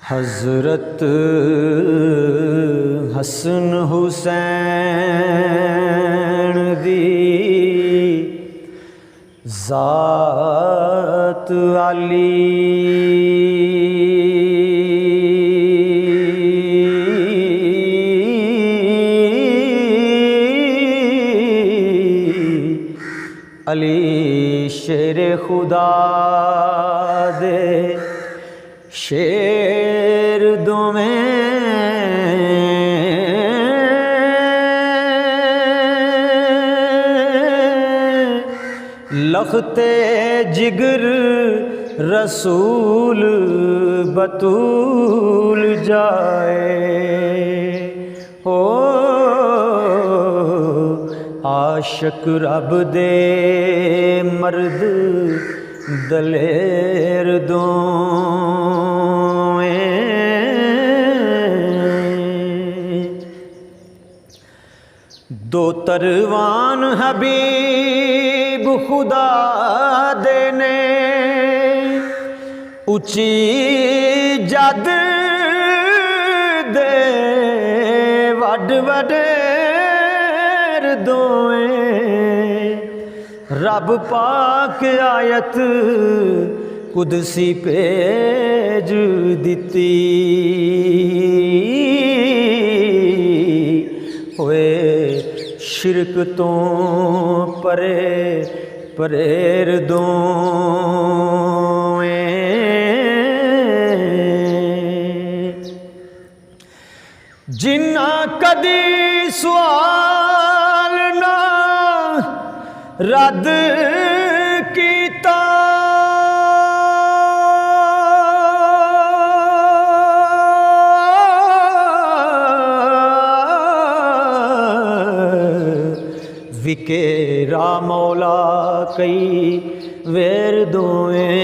हज़रत हसन हुसैन दी ज़ात आली अली शेर खुदा दे शेर दोवें लखते जिगर रसूल बतूल जाए हो आशिक रब दे मर्द दलेर दो तरवान हबीब खुदा देने ऊंची जद दे वड वडेर दोएं रब पाक आयत कुदसी भेज दिती होए शिरक तो परे परेर दोएं जिन्ना कदी सवाल ना रद कीता विकेरा मौला कई वेर दोएं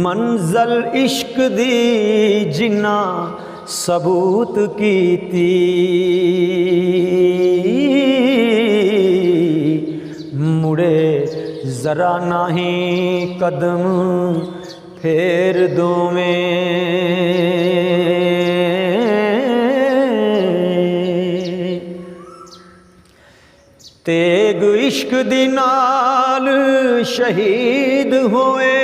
मंजल इश्क दी जिन्ना सबूत कीती मुड़े जरा नहीं कदम फेर दोवें तेग इश्क दी नाल शहीद होए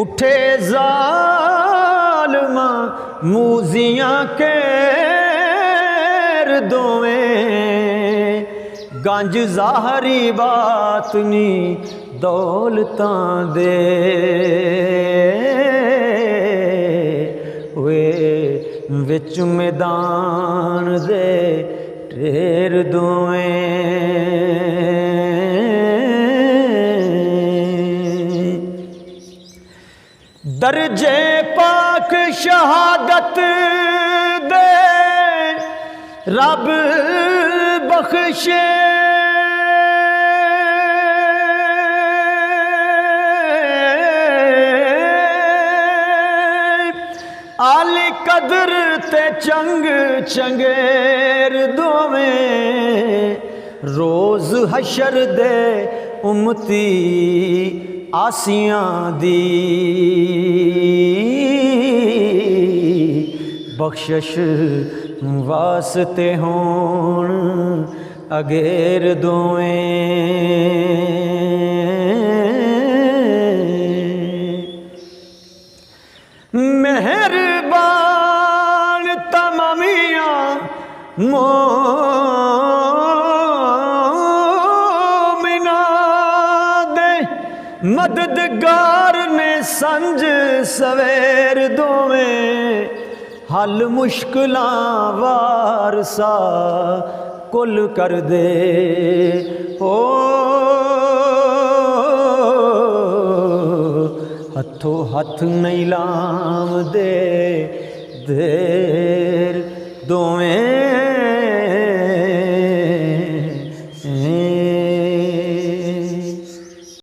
उठे जालमा मूजियां केर दोवें गंज ज़ाहरी बात नी दौलतां दे वे विच मैदान दे ढेर दोएं दर्जे पाक शहादत दे रब बख्शे आली कदर ते चंग चंगेर दोवें रोज हशर दे उम्मती आसियां दी बख्शिश वास्ते होण अगेर दोएं मेहरबान तमामियां मोमिना दे मददगार ने संज सवेर दोवें हल मुश्किलां वारसा कुल कर दे ओ हथों हथ नहीं लाम दे देर दोवें